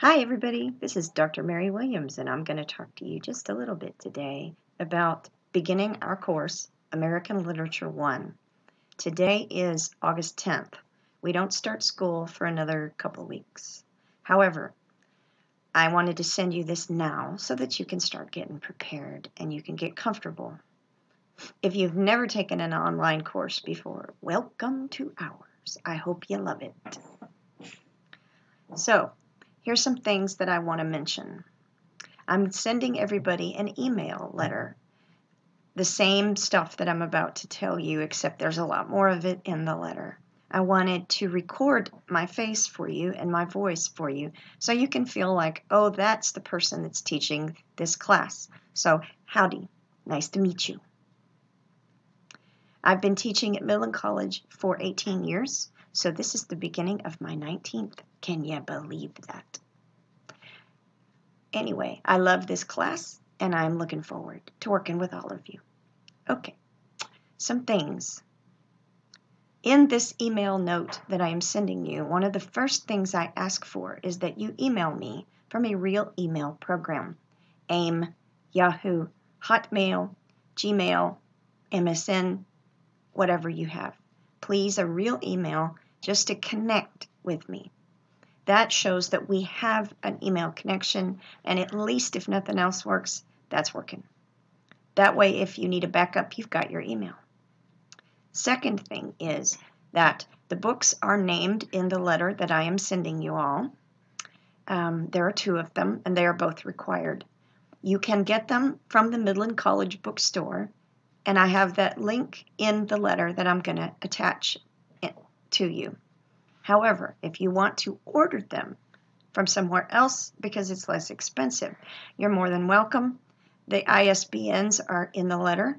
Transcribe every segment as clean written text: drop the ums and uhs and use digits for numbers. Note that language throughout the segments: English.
Hi, everybody. This is Dr. Mary Williams, and I'm going to talk to you just a little bit today about beginning our course, American Literature 1. Today is August 10th. We don't start school for another couple weeks. However, I wanted to send you this now so that you can start getting prepared and you can get comfortable. If you've never taken an online course before, welcome to ours. I hope you love it. So, here's some things that I want to mention. I'm sending everybody an email letter. The same stuff that I'm about to tell you, except there's a lot more of it in the letter. I wanted to record my face for you and my voice for you so you can feel like, oh, that's the person that's teaching this class. So, howdy. Nice to meet you. I've been teaching at Midland College for 18 years, so this is the beginning of my 19th. Can you believe that? Anyway, I love this class, and I'm looking forward to working with all of you. Okay, some things. In this email note that I am sending you, one of the first things I ask for is that you email me from a real email program. AIM, Yahoo, Hotmail, Gmail, MSN, whatever you have. Please, a real email just to connect with me. That shows that we have an email connection, and at least if nothing else works, that's working. That way, if you need a backup, you've got your email. Second thing is that the books are named in the letter that I am sending you all. There are 2 of them, and they are both required. You can get them from the Midland College bookstore, and I have that link in the letter that I'm going to attach to you. However, if you want to order them from somewhere else because it's less expensive, you're more than welcome. The ISBNs are in the letter.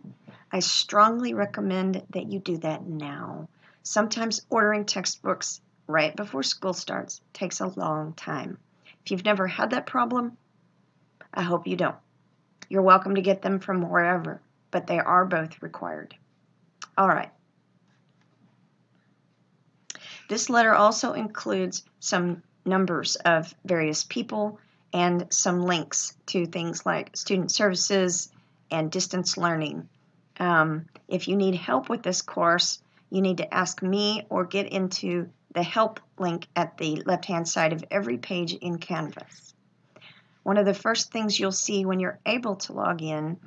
I strongly recommend that you do that now. Sometimes ordering textbooks right before school starts takes a long time. If you've never had that problem, I hope you don't. You're welcome to get them from wherever, but they are both required. All right. This letter also includes some numbers of various people and some links to things like student services and distance learning. If you need help with this course, you need to ask me or get into the help link at the left-hand side of every page in Canvas. One of the first things you'll see when you're able to log in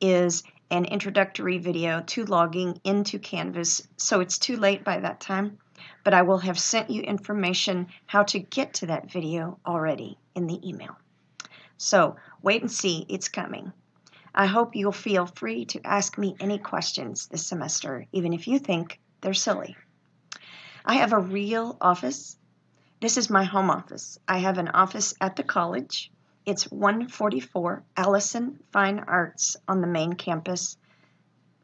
is an introductory video to logging into Canvas, so it's too late by that time. But I will have sent you information how to get to that video already in the email. So wait and see, it's coming. I hope you'll feel free to ask me any questions this semester, even if you think they're silly. I have a real office. This is my home office. I have an office at the college. It's 144 Allison Fine Arts on the main campus.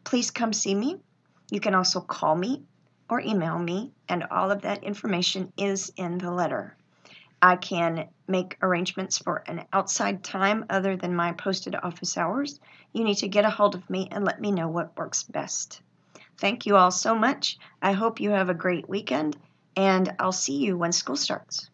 Please come see me. You can also call me or email me, and all of that information is in the letter. I can make arrangements for an outside time other than my posted office hours. You need to get a hold of me and let me know what works best. Thank you all so much. I hope you have a great weekend, and I'll see you when school starts.